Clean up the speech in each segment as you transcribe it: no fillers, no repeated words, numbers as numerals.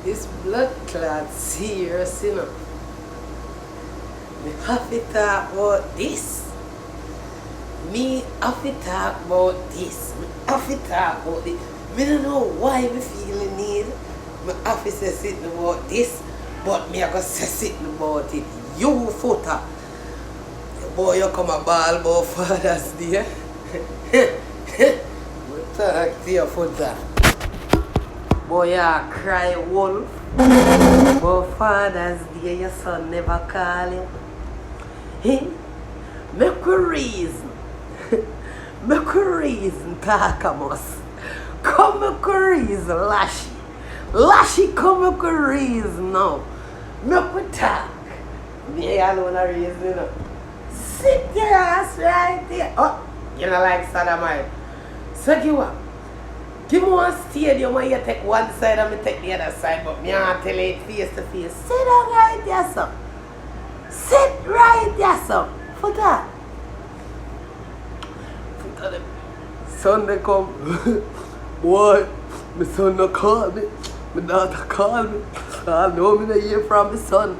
This blood clot serious, you know. Me have to talk about this. Me have to talk about this. Me have to talk about this. Me don't know why me feel the need. Me have to say something about this, but me I go say something about it. You foota. Boy, you come a ball about Father's Day. We talk to your foota. Boy, you cry wolf. But Father's Day, your son never call you. Hey, make a reason. Make a reason, talk us. Come make a reason, Lashy. Lashy, come make a reason now. Make a talk. Me alone a reason, you know. Sit your ass right there. Oh, you know like Sodomite. So give what? Give me one stadium where you take one side and me take the other side, but me can't tell it face to face. Sit down right there, son. Sit right there, son. For that. Sunday come. Boy, my son no call me. My daughter call me. I know me no hear from my son.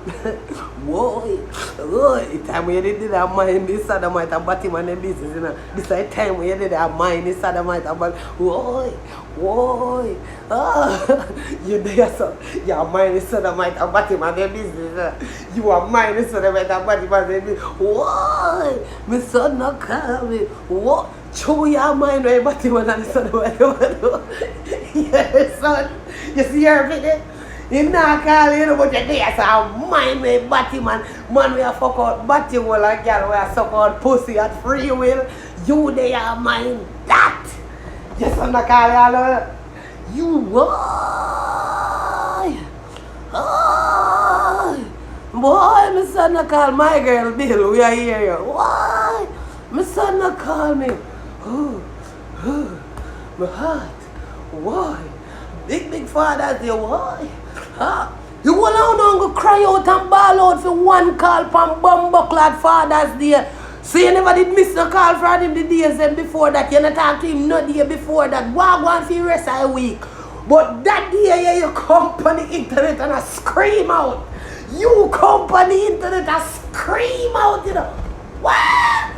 Boy, the time when you did that mind this Sodomite and bat him on the business, you know. This is the time when you did that mind this Sodomite and bat. Boy. You there, son. You are mind this Sodomite and bat him on the business, you know. You are mind this Sodomite and bat him on the business. Boy, my son no call me. What? Show your mind when you bat him on the Sodomite. Yeah, son. You see your video? You not call you know, but you there, so mind me batty man we a fuck out batty will a girl we a suck out pussy at free will. You there mind that. You son not call you alone. You boy, my son not call my girl Bill, we are here. Why? My son not call me. My heart. Why? Big Father's Day, why? You will now go cry out and ball out for one call from Bumbucklad Father's Day. So you never did miss a call from him the days then before that. You not talk to him no day before that. Go on for the rest of the week. But that day you come on the internet and I scream out. You come on the internet and scream out, you know. What?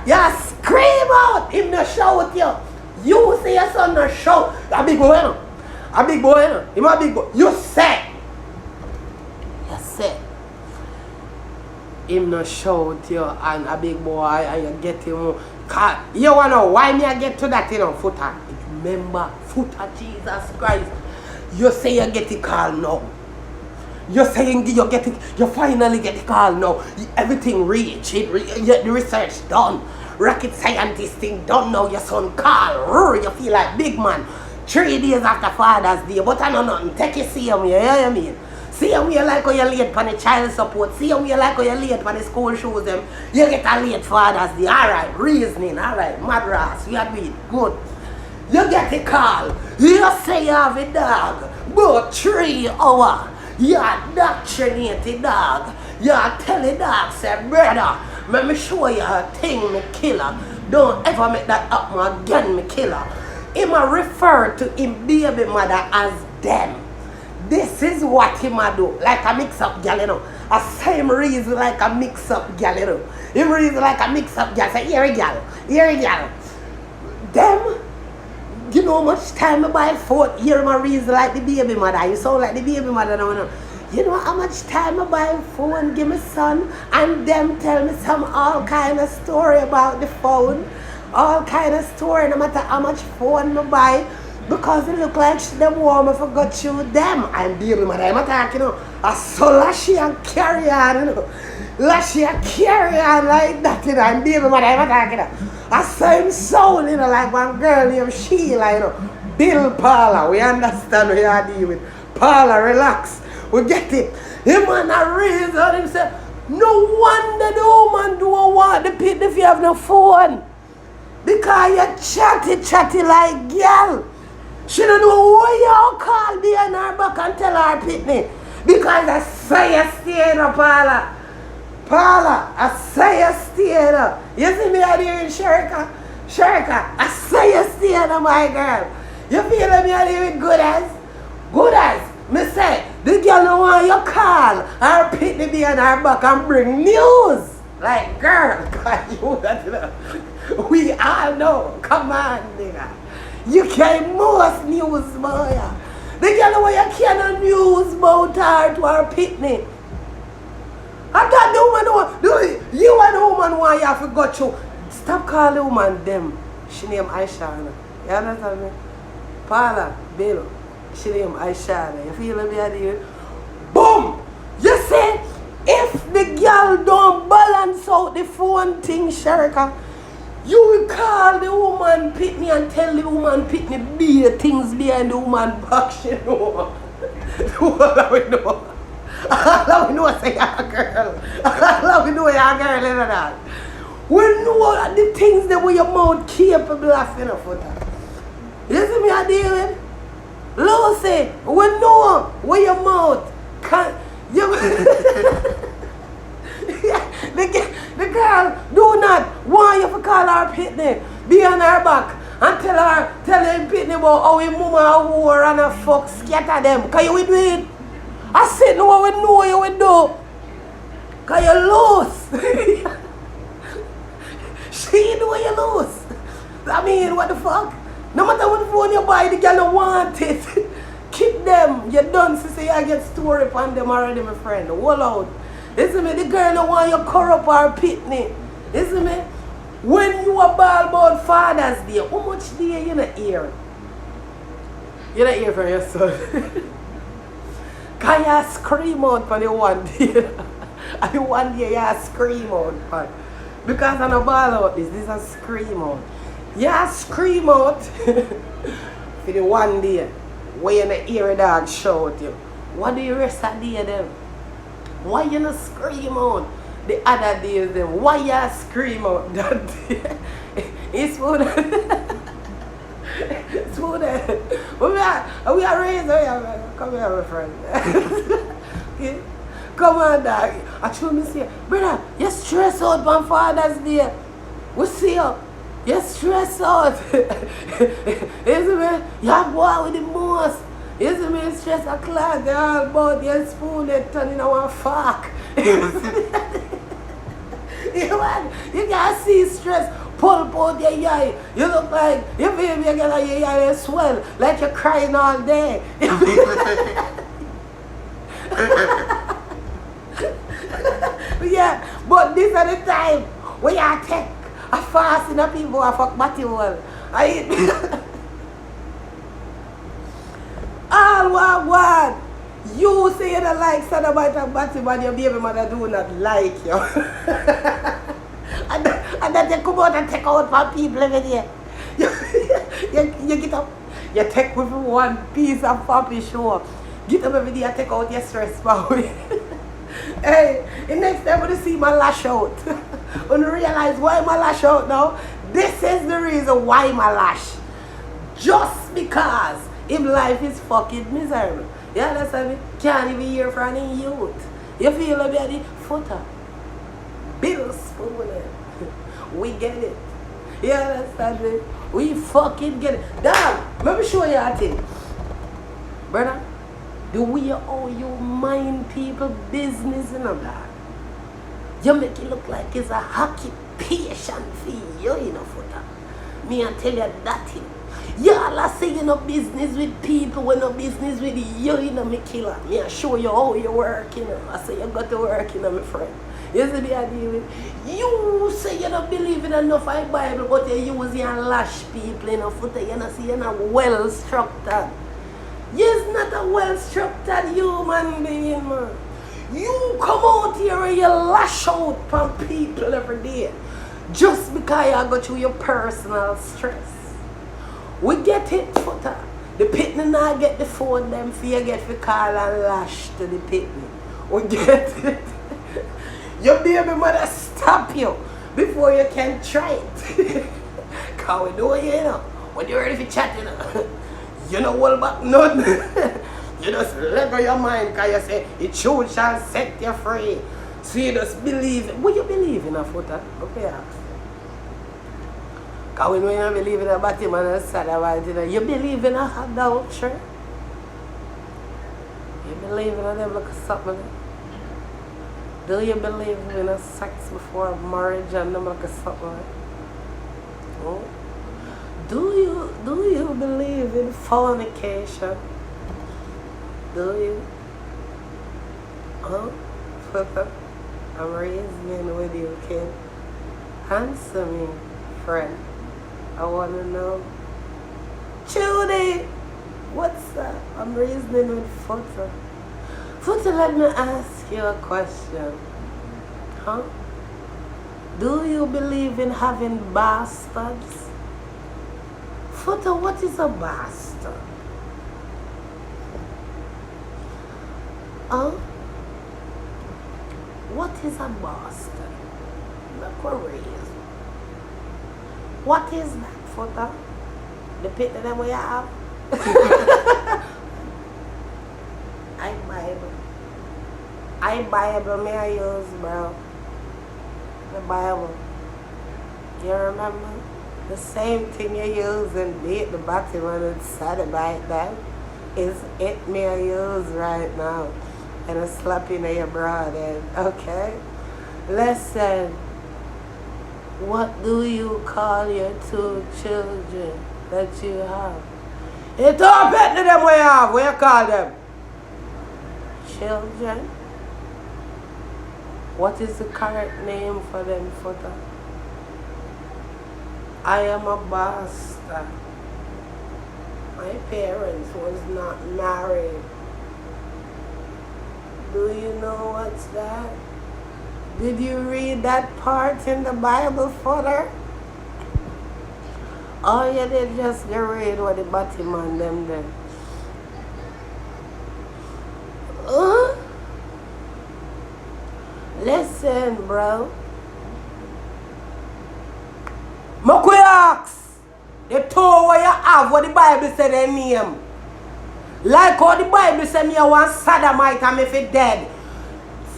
You scream out. Him no shout you. You say your son no shout. A big boy, no? A big boy, no? Him a big boy. You say. Him no shout you and a big boy and you get him. You wanna know why me I get to that, you know, foota? Remember, foota, Jesus Christ. You say you get the call now. You're saying you finally get the call now. Everything reach, the research done. Rocket scientist thing done now, your son call. You feel like big man. 3 days after Father's Day, but I know nothing. Take you see him, you know what I mean? See him you like how you late for the child support. See him you like how you late for the school shoes them. You get a late Father's Day. Alright, reasoning, alright, madras, we agree, good. You get the call. You say you have a dog, but 3 hours. You indoctrinate the dog. You tell the dog, say, brother, let me show you a thing, me killer. Don't ever make that happen again, me killer. Him a refer to him baby mother as them. This is what him a do. Like a mix up gal, you know. A same reason like a mix up gal, you know. Him reason like a mix up gal. Say, here a gal. Them, you know how much time I buy food? Here my reason like the baby mother. You sound like the baby mother now, you know. You know how much time I buy phone, give me son, and them tell me some all kind of story about the phone. All kind of story, no matter how much phone I buy, because it look like she them warm, I forgot you them. And baby mother, I'm talking, you know. I saw Lashy and carry on, you know. Lashy and carry on like that, you know. And baby mother, I'm talking, you know. I saw him sound, you know, like one girl named Sheila, you know. Bill Paula, we understand what you are dealing with. Paula, relax. We get it. Him and a reason him say, no wonder the woman don't want the pit if you have no phone. Because you chatty like girl. She don't know why you call behind her back and tell her pitney. Because I say you stay up, Paula. Paula, I say you stay up. You see me out here in Sherika? I say you stay up, my girl. You feel me out here with good as? you call her Pitney behind her back and bring news. Like, girl, God, you that we all know. Come on, nigga. You carry most news, boy. The girl where you carry news about her to her Pitney. I thought the woman you and the woman who you have to go through. Stop calling the woman them. She named Aisha. You understand me? Paula, Bill. She named Aisha. You feel me? Boom! You see, if the girl don't balance out the phone thing, Sherika, you will call the woman Pitney and tell the woman Pitney be things behind the woman back. She know. All we know. All we know say you're a girl. All we know you're a girl in that. We know the things that were your mouth capable of in a foota. You see me I deal with? Lucy, we know where your mouth can you the girl do not want you to call her Pitney, be on her back and tell her Pitney about how your mama a whore and a fuck scatter them. Can you do it? I said no, we know you will do. Cause you lose. She know you lose. I mean, what the fuck? No matter what phone you buy, the girl don't want it. Keep them. You done say I get story upon them already, my friend. Hold out. Listen me, the girl don't want you corrupt or Pitney. Listen me. When you are ball about Father's Day, how much day you not hear? You not hear from your son. Can you scream out for the one day? And the one day you scream out for. Because I'm not ball out this is a scream out. You scream out for the one day where you not hear a dog shout you. What do you rest of the day them? Why you not scream out the other days them? Why you scream out that day? It's food. It's food. We are raised. Come here, my friend. Okay? Come on, dog. I told me say, brother, you stress out on Father's Day. We see you. You stress out. You see me? You boy with the most. You see me? Stress a clock. They're all about your spoon. They're turning on a fork. You can't see stress. Pull out your eye. You look like you feel me again like your eye swell. Like you're crying all day. Yeah, but this is the time when you take a fast in a people who fuck batty wall. I eat all one. You say you don't like Sadabite and Batty, but your baby mother do not like you. and then you come out and take out for people every day. You get up, you take with one piece of puppy show. Get up every day and take out your stress for me. Hey, the next time when you see my lash out, when you realize why my lash out now, this is the reason why my lash. Just because if life is fucking miserable. You understand me? Can't even hear from any youth. You feel like the foota. Bill spoon. We get it. You understand me? We fucking get it. Dad, let me show you a thing. Brother, the way how you mind people business and all that. You make it look like it's a hockey patient for you, you know, foota. Me I tell you that thing. Y'all are saying no business with people when no business with you know, me killer. Me I show you how you work, you know. I say you got to work, you know, my friend. You see me I deal with. You say you don't believe in enough of the Bible, but you use and lash people, you know, foot. You know, see you're not well structured. You're not a well structured human being, man. You come out here and you lash out from people every day. Just because you go through your personal stress. We get it, foota. The Pitney now get the phone them for you get for call and lash to the Pitney. We get it. Your baby mother stop you before you can try it. Cause we do it, you know. When you're ready for chat, you know. You know hold back nothing. You just let go your mind cause you say the truth shall set you free. So you just believe it. What you believe in a foota? Okay, ask. Because when you don't believe in a bottom and a sad about it, you believe in a hot dog, sure? You believe in them look something? Do you believe in a sex before marriage and them look something? Oh? Do you believe in fornication? Do you? Huh? I'm reasoning with you, kid. Answer me, friend. I wanna know. Judy, what's up? I'm reasoning with Foota. Foota, let me ask you a question. Huh? Do you believe in having bastards? Foota, what is a bastard? Huh? What is a bastard? Look what is. What is that, Foota? The pit that we have? I Bible me I use, bro. The Bible. You remember? The same thing you use and beat the bottom when it's Saturday that is it me I use right now. And a slapping of your broad head. Okay? Listen. What do you call your 2 children that you have? You don't bet to them we have. What you call them? Children? What is the correct name for them, Foota? I am a bastard. My parents was not married. Do you know what's that? Did you read that part in the Bible, Foota? Or you did just read what the bottom on them there? Listen, bro. Moku ask the 2 where you have what the Bible said they name. Like how the Bible said me a one sodomite and me fi dead.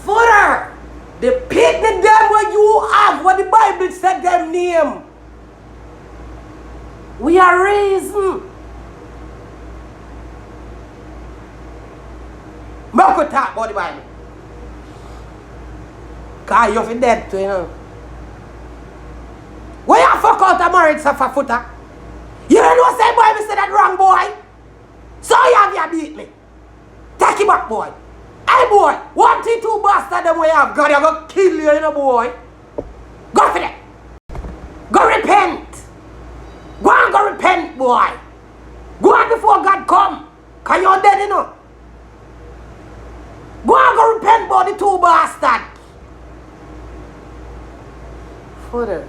Foota, the pit the them where you have what the Bible said them name. We are raising. Moku talk about the Bible. Cause you're dead too, you know. Why you fuck out a marriage for Foota? You don't know say Bible said that wrong, boy. So you have you beat me. Take it back, boy. Hey boy, 1 2 bastard them we have. God, you gonna kill you, you know, boy. Go for that. Go repent. Go and go repent, boy. Go on before God come. Cause you're dead, you know. Go and go repent about the 2 bastards. Foota,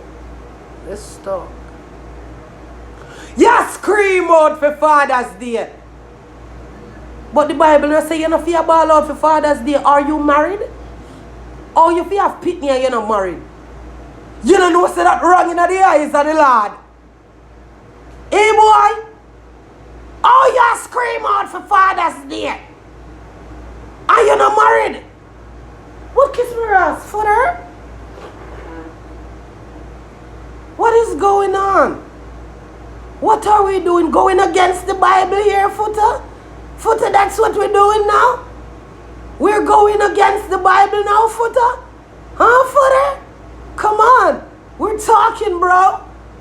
let's talk. You scream out for Father's Day. But the Bible does say you don't fear ball out for Father's Day. Are you married? Or you fear have pitney and you're not married? You don't know say that wrong in the eyes of the Lord. Hey boy. Oh, you scream out for Father's Day. Are you not married? What kiss me ass, Foota? What is going on? What are we doing? Going against the Bible here, Foota? Foota, that's what we're doing now? We're going against the Bible now, Foota? Huh, Foota? Come on. We're talking, bro.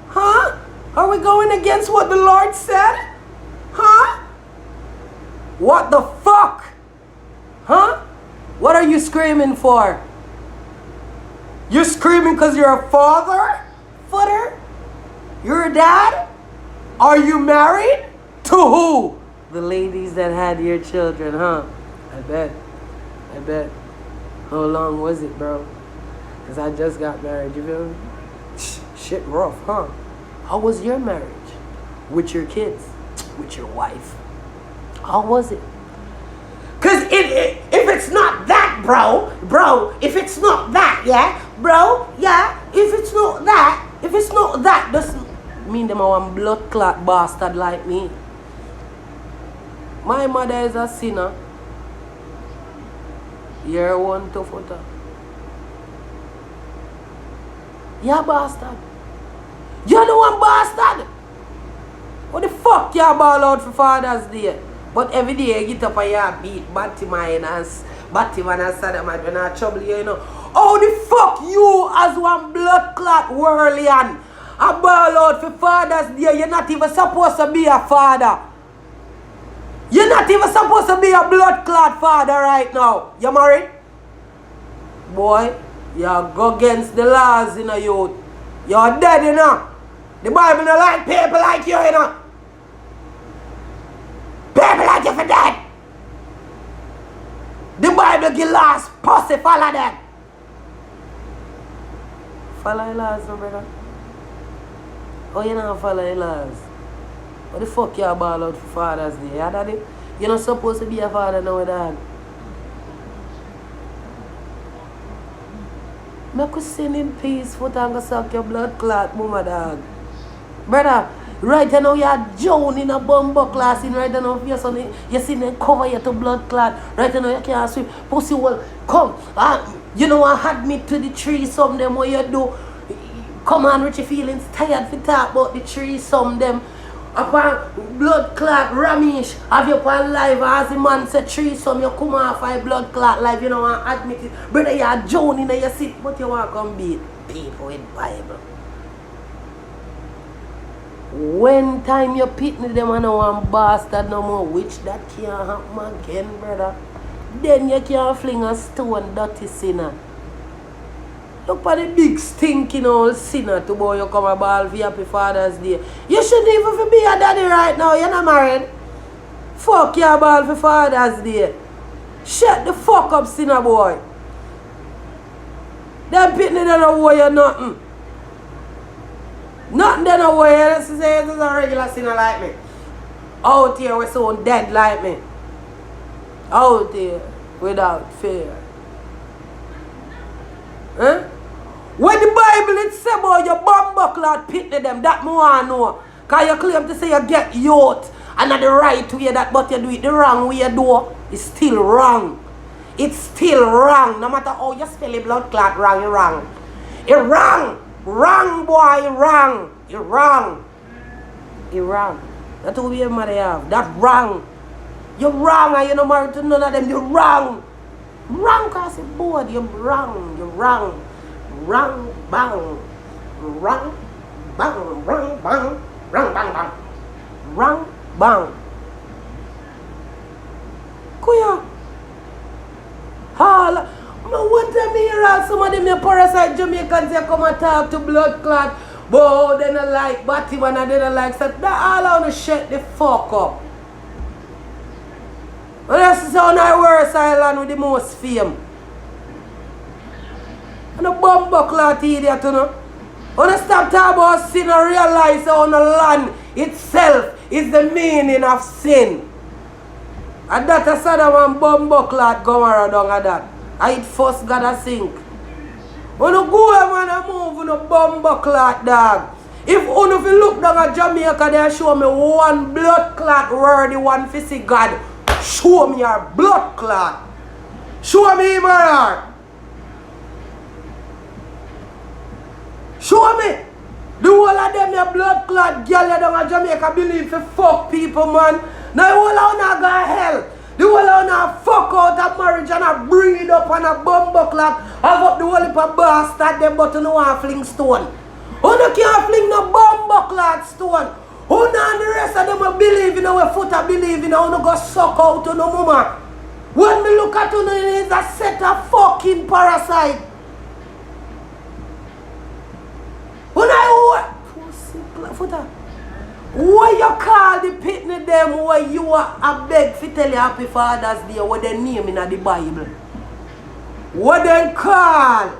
Huh? Are we going against what the Lord said? Huh? What the fuck? Huh? What are you screaming for? You're screaming because you're a father? Foota? You're a dad? Are you married? To who? The ladies that had your children, huh? I bet. How long was it, bro? Because I just got married, you feel me? Shit rough, huh? How was your marriage? With your kids? With your wife? How was it? Because if it's not that, bro, if it's not that, yeah, bro, yeah, if it's not that, doesn't mean them are one blood clot bastard like me. My mother is a sinner. You're one to Foota. You're a bastard. You're the one bastard. What the fuck you ball out for Father's Day? But every day you get up and you beat Batman and Saddam when I trouble you, you know. How the fuck you as one blood clot whirlian a ball out for Father's Day? You're not even supposed to be a father. You're not even supposed to be a blood clot father right now. You married? Boy, you go against the laws in a youth. You're dead, you know. The Bible don't like people like you, you know. People like you for dead. The Bible give laws, pussy, follow them. Follow the laws, no, brother. Oh, you don't follow the laws. What the fuck you ball out for Father's Day, yeah, daddy? You're not supposed to be a father now, dog. Make you sin in peace, foot and go suck your blood clot, mama, dog. Brother, right now you're drowned in a bumbo class, in right now you're sitting there cover you to blood clot. Right now you can't swim. Pussy will come. You know I had me to the tree, some them what you do. Come on with your feelings, tired to talk about the tree, some them. Upon blood clot ramish, have you upon live as the man said tree, some you come off a blood clot live, you know I admit it. Brother, you're drowned in your seat, but you want to come beat people with Bible. When time you pitney them and one bastard no more, which that can't happen again, brother. Then you can't fling a stone, dirty sinner. Look at the big stinking old sinner to boy you come a ball for Happy Father's Day. You shouldn't even be a daddy right now, you're not married. Fuck your ball for Father's Day. Shut the fuck up, sinner boy. Them pitney they don't owe you nothing. Nothing they don't owe you. This is a regular sinner like me. Out here we're so dead like me. Out here without fear. Huh? When the Bible it say about your bumbuckler pitney them, that me want to know. Because you claim to say you get youth and not the right way that, but you do it the wrong way you do. It's still wrong. It's still wrong. No matter how you spell it blood clot wrong, you're wrong. You're wrong. Wrong, boy, you're wrong. You're wrong. You're wrong. That's what we have mother have. That's wrong. You're wrong and you're not married to none of them. You're wrong. Wrong because you're bored. You're wrong. You're wrong. Wrong, bang. Wrong, bang, wrong, bang. Wrong, bang, bang. Wrong, bang. Kuya. Hala. One time I hear some of them parasite Jamaicans they come and talk to blood clot. But they don't like Batman and they don't like that. That all on the shut the fuck up. And that's on our worst island with the most fame. And the bumbo clot idiot, you know. When you stop talking about sin and realize on the land itself is the meaning of sin. And that is one bumbo clot Gomorrah down at that. I it first gotta sink. When you go over and move on a bumbo clot dog. If you look down at Jamaica, they show me one blood clot worthy one for see God. Show me your blood clot. Show me him or show me. The whole of them your blood clot girl down at Jamaica believe for fuck people, man. Now the whole of them go hell. The whole of them fuck out of marriage and a breed up and a bumbo clot. Have up the whole heap of bastard them but you know want fling stone. You can't fling no bumbo clot stone. Who and the rest of them will believe in our foota believe in how you go suck out to no mama. When me look at you, it is a set of fucking parasite. When I foota. What you call the pitney them where you are a beg for tell you Happy Father's Day what they name in the Bible? What they call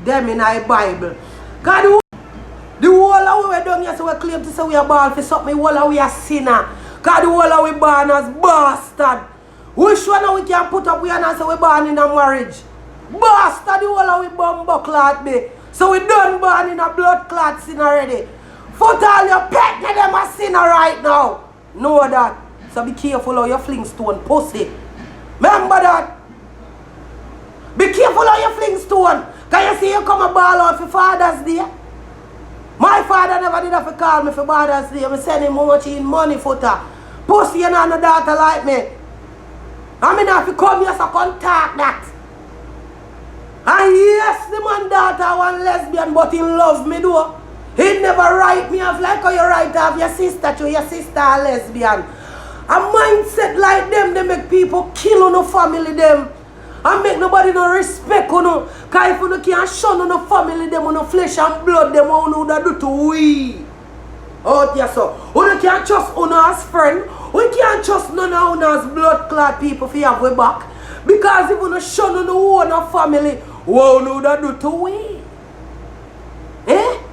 them in the Bible? God, the whole of we done here so we claim to say we are born for something, the whole of we are sinner. Because the whole of we born as bastard. Which one we can put up we and say we born in a marriage? Bastard, the whole of we bumbo clot be. So we done born in a blood clot sin already. Foot all your pet them a sinner right now. Know that. So be careful how you fling stone pussy. Remember that. Be careful how you fling stone. Can you see you come a ball out for Father's Day? My father never did have to call me for Father's Day. I send him how much in money, foota. Pussy, you know, no daughter like me. I mean, if you come here, so contact that. And yes, the man daughter one lesbian, but he love me though. He never write me off like how you write off your sister to your sister a lesbian. A mindset like them, they make people kill on the family them. And make nobody no respect on no. Because if you can't shun on the family them, on the flesh and blood them, what you do to we. Out here so. You can't trust on as friend. We can't trust none of us blood clot people for have we back. Because if you don't shun on the own family, what you do to we. Eh?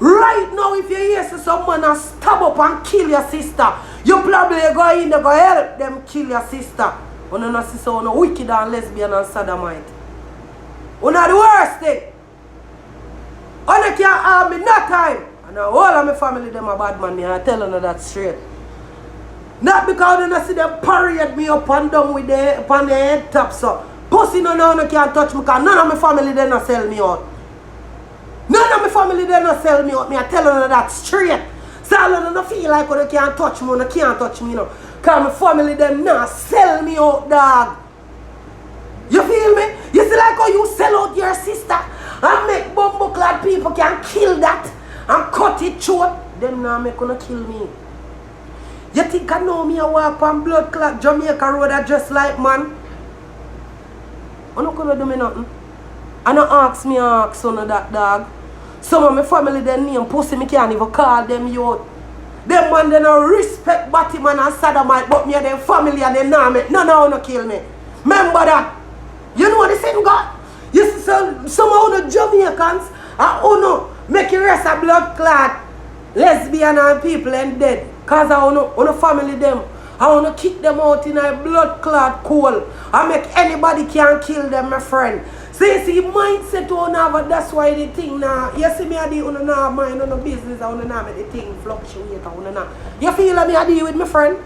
Right now, if you hear someone and stab up and kill your sister, you probably go in there go help them kill your sister. You know, sister, you know, wicked and lesbian and sodomite. You know the worst thing. You can't harm me no time. And all of my family, them a bad man, I tell you that straight. Not because you see them parade me up and down with the, upon the head top, so. Pussy no can't touch me because none of my family, they not sell me out. None of my family, they not sell me out. Me, I tell you that straight. So I don't feel like you can't touch me, you can't touch me, you know. Because my family, them not sell me out, dog. You feel me? You see like how you sell out your sister and make bumbo clad people can kill that and cut it short. Them now make gonna kill me. You think I know me a walk on blood clot Jamaica road a dress like man? You not gonna do me nothing. I don't ask me ask on that dog. Some of my family they name pussy me can't even call them youth. Them man they no respect Batman and Sodomite, but me and them family and they not make none of you kill me. Remember that. You know what the same God? You see some of the Jamaicans and uno make the rest of blood clot lesbian and people and dead. Cause I wanna family them. I wanna kick them out in a blood clot coal. I make anybody can kill them, my friend. So you see, mindset on have, that's why the thing now. You see me I deal with no mind on no business, I wanna make the thing fluctuate. You feel like me I deal with my friend?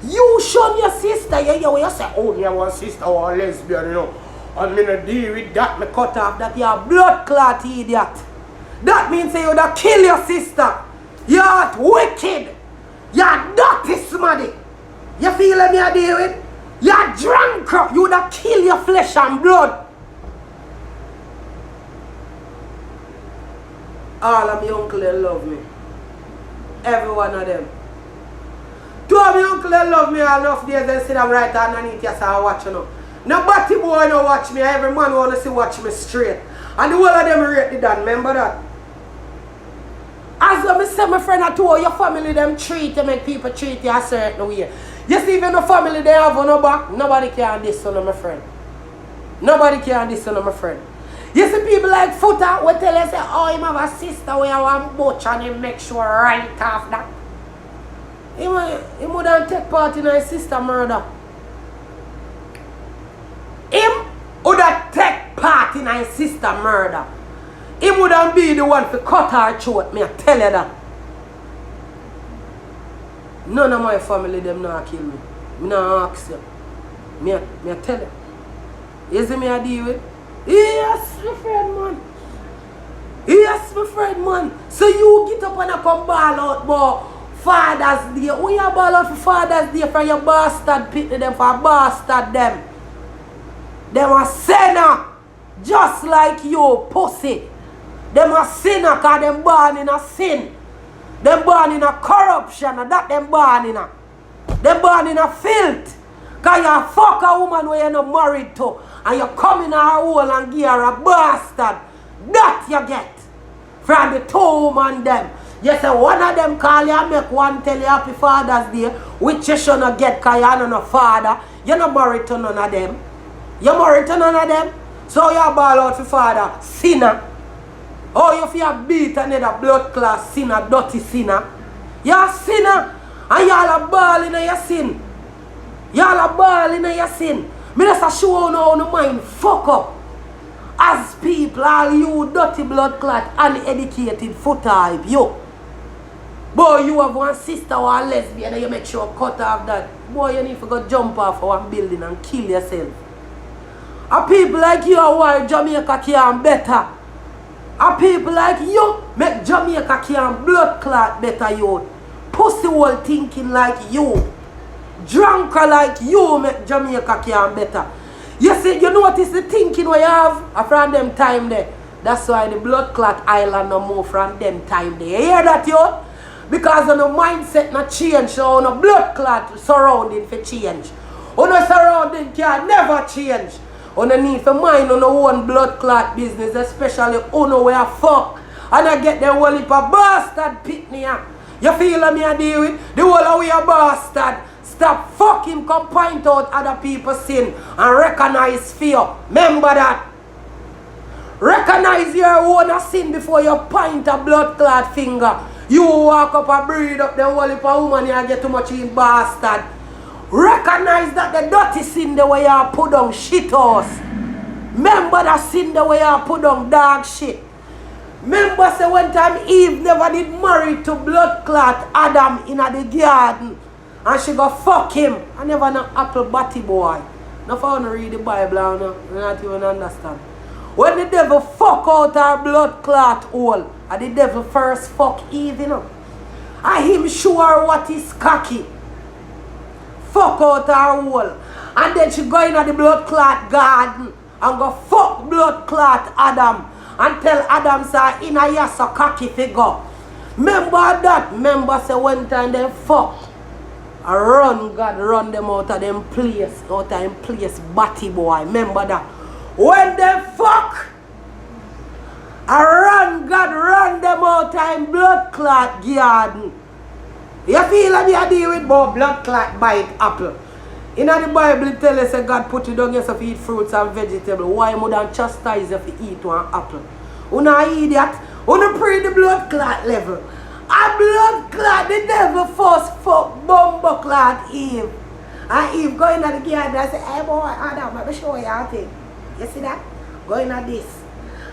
You shun your sister, you say, oh, you want sister or lesbian, you know. And me not deal with that, me cut off that you're a blood clot idiot. That means you would kill your sister. You're wicked. You're dirty smaddy. You feel like me I deal with? You're drunk. You would kill your flesh and blood. All of my uncle they love me. Every one of them. Two of my uncle they love me enough days they sit them right underneath you so watch you know. Nobody boy no watch me. Every man wanna see watch me straight. And the whole of them rate the done. Remember that? As I say my friend I told your family them treat you make people treat you a certain way. You see even the family they have on no back, nobody can diss on my friend. Nobody can diss on my friend. You see people like Foota will tell you say, oh him have a sister where you want butch and him make sure right off that. He wouldn't take part in his sister murder. Him would have take part in his sister murder. He wouldn't be the one to cut her throat, me I tell you that. None of my family them not kill me. Me not ask you. Me I tell you. You see me I deal with? Yes, my friend man. Yes, my friend man. So you get up and come ball out for Father's Day. When you ball out for Father's Day for your bastard pity them for bastard them. Them a sinner. Just like you, pussy. Them a sinner because them born in a sin. Them born in a corruption and that them born in a. Them born in a filth. Because you fuck a woman where you're not married to. And you come in her hole and give her a bastard. That you get. From the two woman them. You say one of them call you and make one tell you happy Father's Day. Which you should not get because you're not a father. You're not married to none of them. You're married to none of them. So you ball out for father. Sinner. Oh, you feel beat another blood class sinner, dirty sinner. You're a sinner. And y'all are ball in your sin. Y'all are ball in your sin. Me just show you how the mind fuck up. As people, all you dirty blood clot, uneducated foot type, you. Boy, you have one sister or a lesbian and you make sure cut off that. Boy, you need to go jump off one building and kill yourself. And people like you are why Jamaica can better. And people like you make Jamaica can blood clot better youth. Pussy hole thinking like you. Drunker like you make Jamaica can better. You see, you notice the thinking we have from them time there. That's why the blood clot island no more from them time there. You hear that, yo? Because on the mindset not change, so on the blood clot surrounding for change. On the surrounding can never change. On the need for mind on the own blood clot business, especially on the way I fuck. And I get the whole heap of bastard pitney. You feel me I deal with? The whole of we a bastard. Stop fucking come point out other people's sin and recognize fear. Remember that. Recognize your own sin before you point a blood clot finger. You walk up and breathe up the whole heap of woman and get too much in bastard. Recognize that the dirty sin the way you put on shit house. Remember that sin the way you put on dog shit. Remember say one time Eve never did marry to blood clot Adam in the garden. And she go fuck him. I never know apple batty boy. No for to read the Bible and not even understand. When the devil fuck out her blood clot hole, and the devil first fuck Eve, you know. And him sure what is cocky. Fuck out her hole. And then she go in the blood clot garden and go fuck blood clot Adam. And tell Adam say in a yasa cocky figure. Remember that? Remember say one time they fuck. I run God run them out of them place, batty boy. Remember that. When they fuck, I run God run them out of blood clot garden. You feel like you deal with more blood clot bite apple. In the Bible it tells us that God put you down yourself to eat fruits and vegetables. Why more than chastise you to eat one apple? You not idiot. You not pray the blood clot level. A blood clot, the devil first fuck bumbo clot Eve. And Eve go in the garden and say, hey boy, Adam, let me show you a thing. You see that? Go in at this.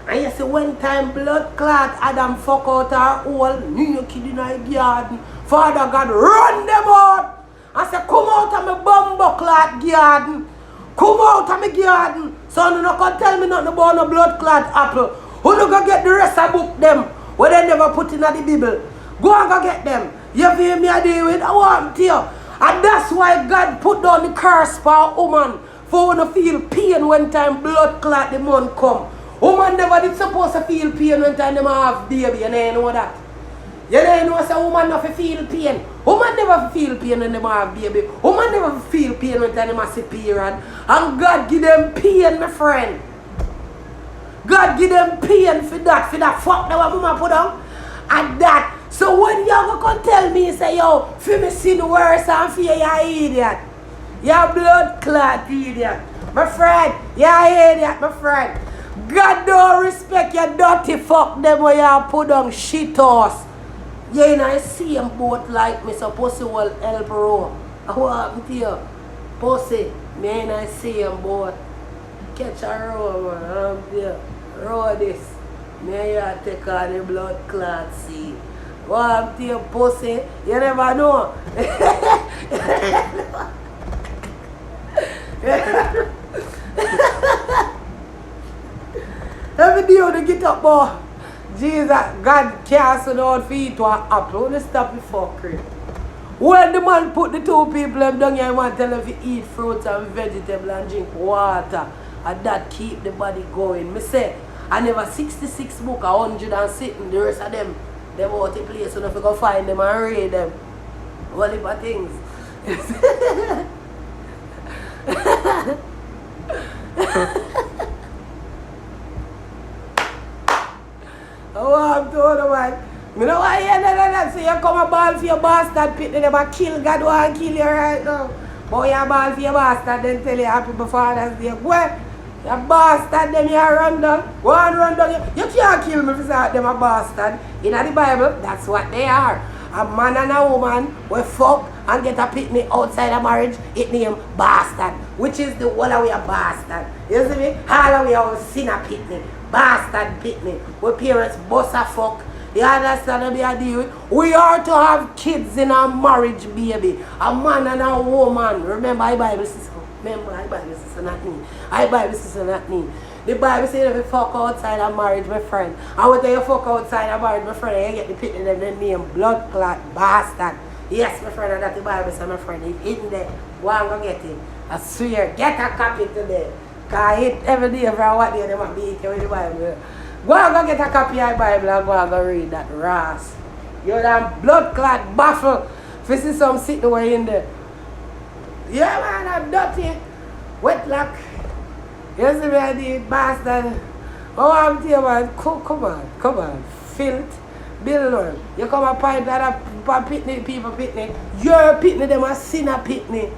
And you see one time blood clot Adam fuck out her hole, new kid in the garden. Father God run them out. I say, come out of my bumbo clot garden. Come out of my garden. So you not can tell me nothing about no blood clot apple. Who not gonna get the rest of book them? What they never put in the Bible. Go and go get them. You feel me I deal with? I want to you. And that's why God put down the curse for a woman. For when you feel pain when time blood clot the month come. Woman never did supposed to feel pain when time them have baby. You know that? You know say woman never feel pain. Woman never feel pain when them have baby. Woman never feel pain when time them have sick period. And God give them pain, my friend. God give them pain for that fuck that woman put on. And that. So when you go tell me, say, yo, feel me sin worse and fear you're an idiot. You're blood clot idiot. My friend, you're an idiot, my friend. God don't respect your dirty fuck them where you put on shit house. You in the same boat like me, so pussy will help row. What happened to you? Pussy, me in the same boat. Catch a row, man. I'm there. Row this. Me here take all the blood clot seed. What happened to your pussy? You never know. Every day when you get up, boy, Jesus, God cast out feet to an apple. When you stop the fuckery. When the man put the two people down here, man tell them to eat fruits and vegetables and drink water. And that keep the body going. Me say, I never 66 book, 100 and sitting, the rest of them out the place, so if you go find them and read them. All heap of things. Oh, I'm told you, man. You know why you know so you come a ball for your bastard pit, then they kill God want kill you right now. But you ball for your bastard, then tell you happy before Father's Day. Well, you bastard them you run down. Go and run down. You can't kill me if you say them a bastard. In the Bible, that's what they are. A man and a woman will fuck and get a pitney outside of marriage, it name bastard. Which is the whole of we a bastard. You see me? All of we are sin a pitney. Bastard pitney. Where parents bust a fuck. You understand what we are dealing with? We are to have kids in our marriage, baby. A man and a woman. Remember, I Bible says, remember, I Bible says not me. I Bible says not me. The Bible says if you fuck outside of marriage, my friend. And when you fuck outside of marriage, my friend, you get the pit in the name blood clot bastard. Yes, my friend, and that the Bible says, my friend, it's hidden there. Go and go get it. I swear, get a copy today. Because it every day for what day they might be eating with the Bible. Go and go get a copy of the Bible and go and go read that ras. You're that blood clot baffle. If you see some sitting away in there. Yeah, man, I'm dirty. Wet lock. You see me, I did, bastard. Oh, I'm here, man. Come on. Filth. Bill one. You come and point that up pitney, people pitney. You're pitney them, a sinner pitney.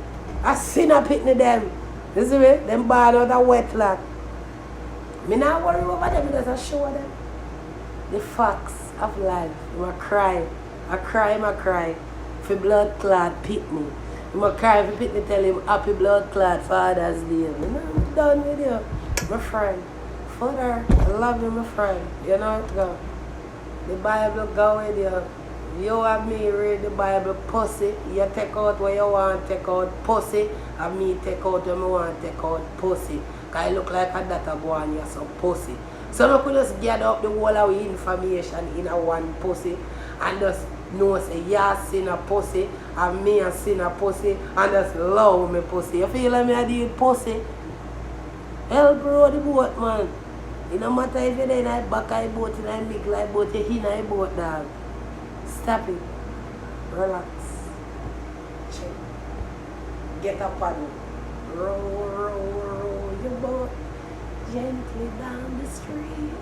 A sinner pitney them. You see me? Them bad out of wet lock. Me not worry over them, because I show them the facts of life. I cry. For blood clot pitney. I cry for pitney tell him happy blood clot Father's Day. I'm done with you, my friend. Foota, I love you, my friend. You know it go. The Bible go with you. You and me read the Bible pussy. You take out what you want to take out pussy. And me take out what I want to take out pussy. Because I look like a data boy and you're some pussy. So I could just gather up the whole of information in a one pussy. And just know say you're sin a pussy. And me a sin a pussy. And just love me pussy. You feel like me I did pussy? Help row the boat, man. It no matter if you're in a back of the boat, in a middle of the boat, you're in a boat, dog. Stop it. Relax. Check. Get up and row your boat gently down the stream.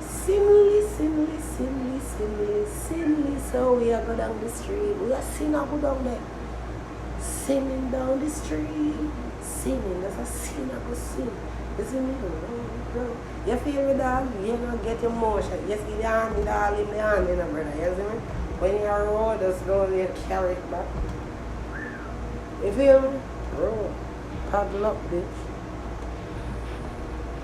Sinly, so we are go down the stream. We are sinning go down there. Singing down the stream. Singing, that's a sinner go sing. You see me? You feel me, dog? You don't get emotion. You see the hand, the all in the hand, you know, brother. You see me? When you're road, just go and you carry it back. You feel me? Road. Paddle up, bitch.